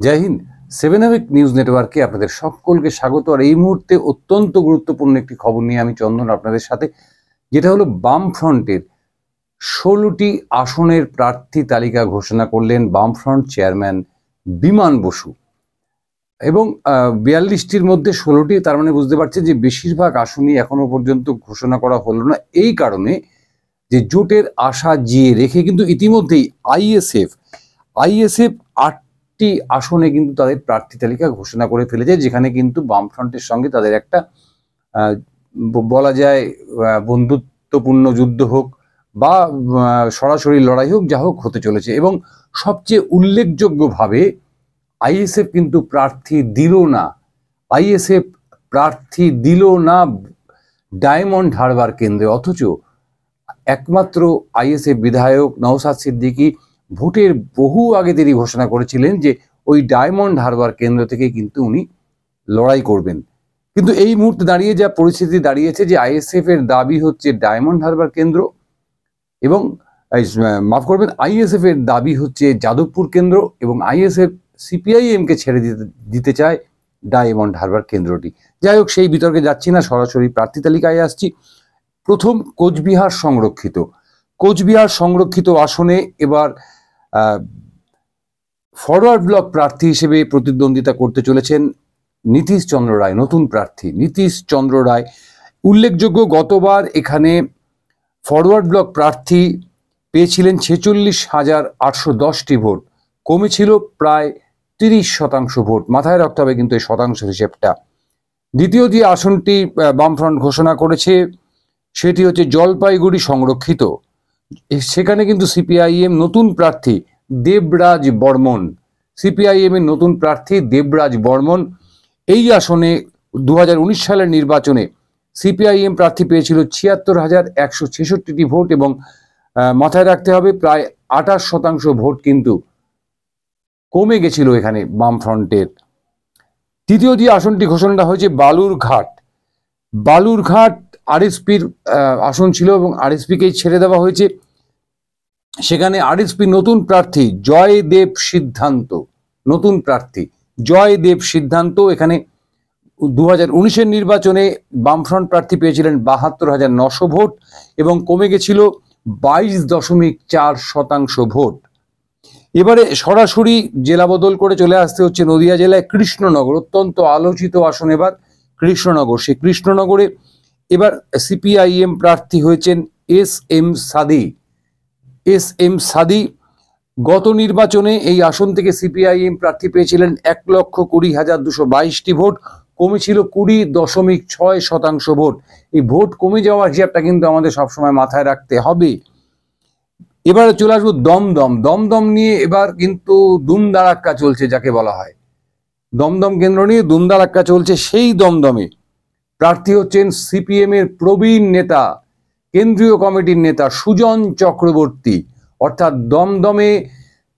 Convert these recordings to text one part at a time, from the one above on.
জয় Hind. 7 news নেটওয়ার্কে আপনাদের সকলকে স্বাগত। আর এই মুহূর্তে অত্যন্ত গুরুত্বপূর্ণ একটি খবর নিয়ে আমি চন্দন আপনাদের সাথে, যেটা হলো বামফ্রন্টের 16টি আসনের প্রার্থী তালিকা ঘোষণা করলেন বামফ্রন্ট চেয়ারম্যান বিমান বসু। এবং 42টির মধ্যে 16টি, তার মানে বুঝতে পারছে যে বেশিরভাগ আসনই এখনো পর্যন্ত ঘোষণা করা হলো না। এই কারণে যে জোটের আশা জিয়ে রেখে কিন্তু ইতিমধ্যেই আইএসএফ 8টি আসনে কিন্তু তাদের প্রার্থী তালিকা ঘোষণা করে ফেলেছে, যেখানে কিন্তু বামফ্রন্টের সঙ্গে তাদের একটা বলা যায় বন্ধুত্বপূর্ণ যুদ্ধ হোক বা সরাসরি লড়াই হোক, যা হোক হতে চলেছে। এবং সবচেয়ে উল্লেখযোগ্যভাবে আইএসএফ কিন্তু প্রার্থী দিল না ডায়মন্ড হারবার কেন্দ্রে। অথচ একমাত্র আইএসএফ বিধায়ক নওশাদ সিদ্দিকী ভোটের বহু আগে তিনি ঘোষণা করেছিলেন যে ওই ডায়মন্ড হারবার কেন্দ্র থেকে কিন্তু উনি লড়াই করবেন। কিন্তু এই মুহূর্তে দাঁড়িয়ে যা পরিস্থিতি দাঁড়িয়েছে যে আইএসএফ এর দাবি হচ্ছে ডায়মন্ড হারবার কেন্দ্র, এবং আইএসএফ এর দাবি হচ্ছে যাদবপুর কেন্দ্র, এবং আইএসএফ সিপিআইএম কে ছেড়ে দিতে চায় ডায়মন্ড হারবার কেন্দ্রটি। যাই হোক, সেই বিতর্কে যাচ্ছি না, সরাসরি প্রার্থী তালিকায় আসছি। প্রথম কোচবিহার সংরক্ষিত আসনে এবার ফরওয়ার্ড ব্লক প্রার্থী হিসেবে প্রতিদ্বন্দ্বিতা করতে চলেছেন নীতিশ চন্দ্র রায়, নতুন প্রার্থী নীতিশ চন্দ্র রায়। উল্লেখযোগ্য, গতবার এখানে ফরওয়ার্ড ব্লক প্রার্থী পেয়েছিলেন 46,810টি ভোট, কমেছিল প্রায় 30% ভোট। মাথায় রাখতে হবে কিন্তু এই শতাংশ হিসেবটা। দ্বিতীয় যে আসনটি বামফ্রন্ট ঘোষণা করেছে সেটি হচ্ছে জলপাইগুড়ি সংরক্ষিত। সেখানে কিন্তু সিপিআইএম নতুন প্রার্থী দেবরাজ বর্মন। এই আসনে 2019 সালের নির্বাচনে সিপিআইএম প্রার্থী পেয়েছিল 76,166টি ভোট, এবং মাথায় রাখতে হবে প্রায় 28% ভোট কিন্তু কমে গেছিল এখানে বামফ্রন্টের। তৃতীয় যে আসনটি ঘোষণা হয়েছে বালুরঘাট আরএসপির আসন ছিল, এবং আরএসপিকেই ছেড়ে দেওয়া হয়েছে। সেখানে আরএসপি নতুন প্রার্থী জয়দেব সিদ্ধান্ত। এখানে 2019-এর নির্বাচনে বামফ্রন্ট প্রার্থী পেয়েছিলেন 72,900 ভোট, এবং কমে গেছিল 22.4% ভোট। এবারে সরাসরি জেলা বদল করে চলে আসতে হচ্ছে নদিয়া জেলায় কৃষ্ণনগর, অত্যন্ত আলোচিত আসন এবার কৃষ্ণনগর। সেই কৃষ্ণনগরে এবার সিপিআইএম প্রার্থী হয়েছেন এস এম সাদি। গত নির্বাচনে এই আসন থেকে সিপিআইএম প্রার্থী পেয়েছিলেন 1,20,222টি ভোট, কমেছিল 20.6% ভোট। এই ভোট কমে যাওয়ার হিসাবটা কিন্তু আমাদের সবসময় মাথায় রাখতে হবে। এবারে চলে আসবো দমদম নিয়ে। এবার কিন্তু দুমদারাক্কা চলছে, যাকে বলা হয় দমদম কেন্দ্র নিয়ে দুমদারাক্কা চলছে। সেই দমদমে প্রার্থী হচ্ছেন সিপিএম এর প্রবীণ নেতা, কেন্দ্রীয় কমিটির নেতা সুজন চক্রবর্তী। অর্থাৎ দমদমে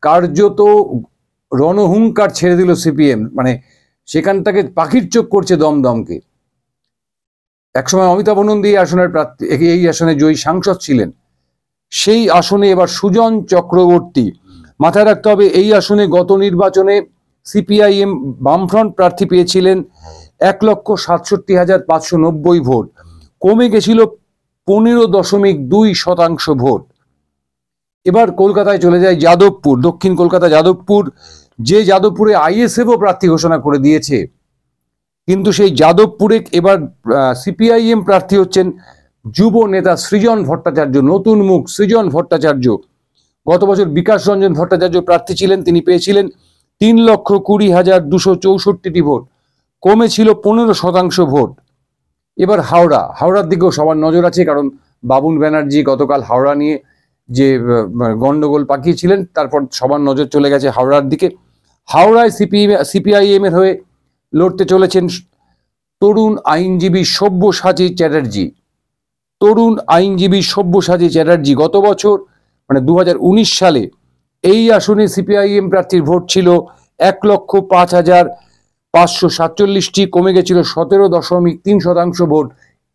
কার্যত রণহুঙ্কার ছেড়ে দিল সিপিএম, মানে সেখানটাকে পাখির চোখ করছে দমদমকে। একসময় অমিতাভ নন্দী এই আসনে জয়ী সাংসদ ছিলেন, সেই আসনে এবার সুজন চক্রবর্তী। মাথায় রাখতে হবে এই আসনে গত নির্বাচনে সিপিআইএম বামফ্রন্ট প্রার্থী পেয়েছিলেন 1,67,590 ভোট, কমে গেছিল 15.2% ভোট। এবার কলকাতায় চলে যায় যাদবপুর, দক্ষিণ কলকাতা যাদবপুর, যে যাদবপুরে আইএসএফও প্রার্থী ঘোষণা করে দিয়েছে। কিন্তু সেই যাদবপুরে এবার সিপিআইএম প্রার্থী হচ্ছেন যুব নেতা সৃজন ভট্টাচার্য, নতুন মুখ সৃজন ভট্টাচার্য। গত বছর বিকাশ রঞ্জন ভট্টাচার্য প্রার্থী ছিলেন, তিনি পেয়েছিলেন 3,20,264টি ভোট, কমেছিল 15% ভোট। এবার হাওড়ার দিকেও সবার নজর আছে, কারণ বাবুল ব্যানার্জি গতকাল হাওড়া নিয়ে যে গন্ডগোল পাকিয়েছিলেন, তারপর সবার নজর চলে গেছে হাওড়ার দিকে। হাওড়ায় সিপিআইএম এর হয়ে লড়তে চলেছেন তরুণ আইনজীবী সব্যসাচী চ্যাটার্জি। গত বছর মানে 2019 সালে এই আসনে সিপিআইএম প্রার্থীর ভোট ছিল 1,05,547টি, কমে গেছিল 17.3% ভোট।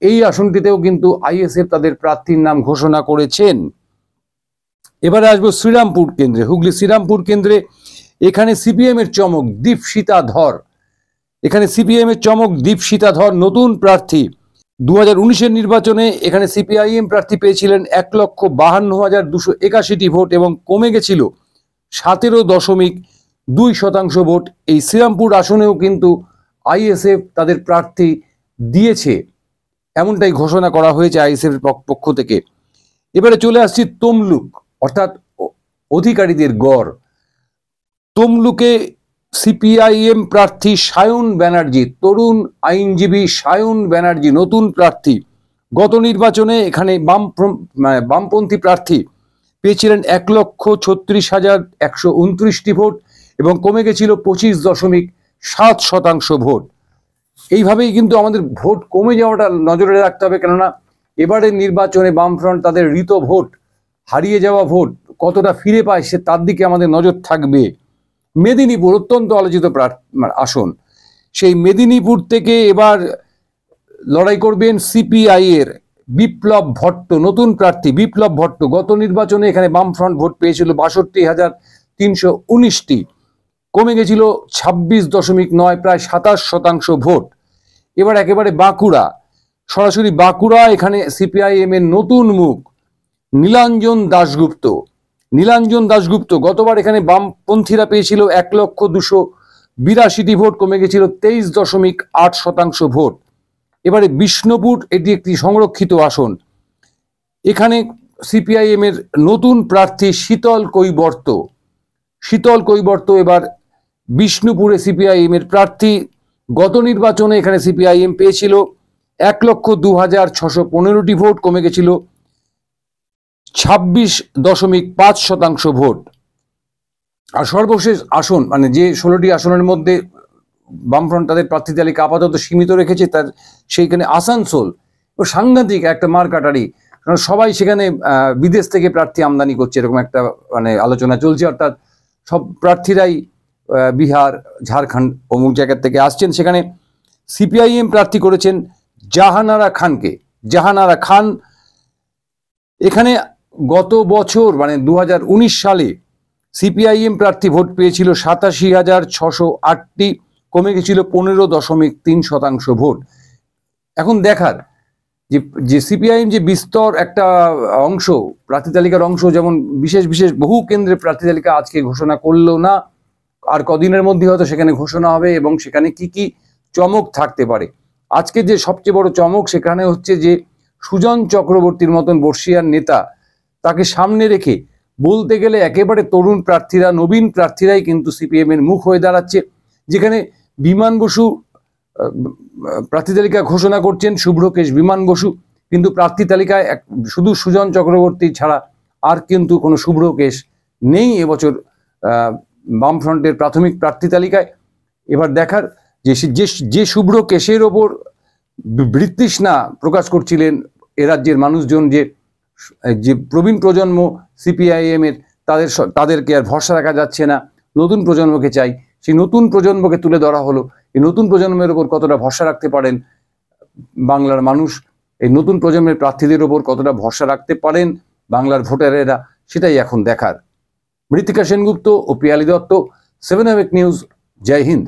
এই আসনটিতেও কিন্তু আইএসএফ তাদের প্রার্থীর নাম ঘোষণা করেছেন। এবারে আসবো শ্রীরামপুর কেন্দ্রে, হুগলি শ্রীরামপুর কেন্দ্রে। এখানে সিপিএম এর চমক দীপশিতা ধর, এখানে সিপিএম এর চমক দীপশিতা ধর নতুন প্রার্থী। 2019-এর নির্বাচনে এখানে সিপিআইএম প্রার্থী পেয়েছিলেন 1,52,281টি ভোট এবং কমে গেছিল 17.2% ভোট। এই শ্রীরামপুর আসনেও কিন্তু আইএসএফ তাদের প্রার্থী দিয়েছে, এমনটাই ঘোষণা করা হয়েছে আইএসএফ এর পক্ষ থেকে। এবারে চলে আসছি তমলুক, অর্থাৎ অধিকারীদের গড়। তমলুকে সিপিআইএম প্রার্থী সায়ন ব্যানার্জি, তরুণ আইনজীবী সায়ন ব্যানার্জি নতুন প্রার্থী। গত নির্বাচনে এখানে বামপন্থী প্রার্থী পেয়েছিলেন 1,36,129টি ভোট এবং কমে গেছিল 25.7% ভোট। এইভাবেই কিন্তু আমাদের ভোট কমে যাওয়াটা নজরে রাখতে হবে, কেননা এবারের নির্বাচনে বামফ্রন্ট তাদের ঋত ভোট, হারিয়ে যাওয়া ভোট কতটা ফিরে পায় সে তার দিকে আমাদের নজর থাকবে। মেদিনীপুর অত্যন্ত আলোচিত আসন, সেই মেদিনীপুর থেকে এবার লড়াই করবেন সিপিআই এর বিপ্লব ভট্ট, নতুন প্রার্থী বিপ্লব ভট্ট। গত নির্বাচনে এখানে বামফ্রন্ট ভোট পেয়েছিল 62,319টি, কমে গেছিল 26.9, প্রায় 27% ভোট। এবার একেবারে বাঁকুড়া, সরাসরি বাঁকুড়া, এখানে সিপিআইএম এর নতুন মুখ নীলাঞ্জন দাশগুপ্ত। নীলাঞ্জন দাশগুপ্ত গতবার এখানে বামপন্থীরা পেয়েছিল 1,02,82টি ভোট, কমে গেছিল 23.8% ভোট। এবারে বিষ্ণুপুর, এটি একটি সংরক্ষিত আসন, এখানে সিপিআইএম এর নতুন প্রার্থী শীতল কৈবর্ত। শীতল কৈবর্ত এবার বিষ্ণুপুরে সিপিআইএম এর প্রার্থী। গত নির্বাচনে এখানে সিপিআইএম পেয়েছিল 1,02,615টি ভোট, কমে গেছিল 26.5% ভোট। আর সর্বশেষ আসন, মানে যে 16টি আসনের মধ্যে বামফ্রন্ট তাদের প্রার্থী তালিকা আপাতত সীমিত রেখেছে, তার সেইখানে আসানসোল সাংঘাতিক একটা মারকাটারি, কারণ সবাই সেখানে বিদেশ থেকে প্রার্থী আমদানি করছে, এরকম একটা মানে আলোচনা চলছে। অর্থাৎ সব প্রার্থীরাই বিহার, ঝাড়খণ্ড অমুক জায়গা থেকে আসছেন। সেখানে সিপিআইএম প্রার্থী করেছেন জাহানারা খানকে। জাহানারা খান এখানে গত বছর মানে 2019 সালে সিপিআইএম প্রার্থী ভোট পেয়েছিল 87,608টি, কমে গেছিল 15.3% ভোট। এখন দেখার যে সিপিআইএম যে বিস্তর একটা অংশ, প্রার্থী তালিকার অংশ, যেমন বিশেষ বিশেষ বহু কেন্দ্রের প্রার্থী তালিকা আজকে ঘোষণা করলো না, আর কদিনের মধ্যে হয়তো সেখানে ঘোষণা হবে, এবং সেখানে কি কি চমক থাকতে পারে। আজকে যে সবচেয়ে বড় চমক সেখানে হচ্ছে যে সুজন চক্রবর্তীর মতন বর্ষিয়ার নেতা, তাকে সামনে রেখে বলতে গেলে একেবারে তরুণ প্রার্থীরা, নবীন প্রার্থীরাই কিন্তু সিপিএম এর মুখ হয়ে দাঁড়াচ্ছে। যেখানে বিমান বসু প্রার্থী তালিকা ঘোষণা করছেন, শুভ্রকেশ বিমান বসু, কিন্তু প্রার্থী তালিকায় শুধু সুজন চক্রবর্তী ছাড়া আর কিন্তু কোনো শুভ্রকেশ নেই এবছর বামফ্রন্টের প্রাথমিক প্রার্থী তালিকায়। এবার দেখার যে শুভ্রকেশের ওপর বৃত্তৃষ্ণা প্রকাশ করছিলেন এ রাজ্যের মানুষজন, যে প্রবীণ প্রজন্ম সিপিআইএম এর, তাদেরকে আর ভরসা রাখা যাচ্ছে না, নতুন প্রজন্মকে চাই। সেই নতুন প্রজন্মকে তুলে ধরা হলো। এই নতুন প্রজন্মের ওপর কতটা ভরসা রাখতে পারেন বাংলার মানুষ, এই নতুন প্রজন্মের প্রার্থীদের ওপর কতটা ভরসা রাখতে পারেন বাংলার ভোটারেরা, সেটাই এখন দেখার। মৃত্তিকা সেনগুপ্ত ও পিয়ালি দত্ত, 7 নিউজ। জয় হিন্দ।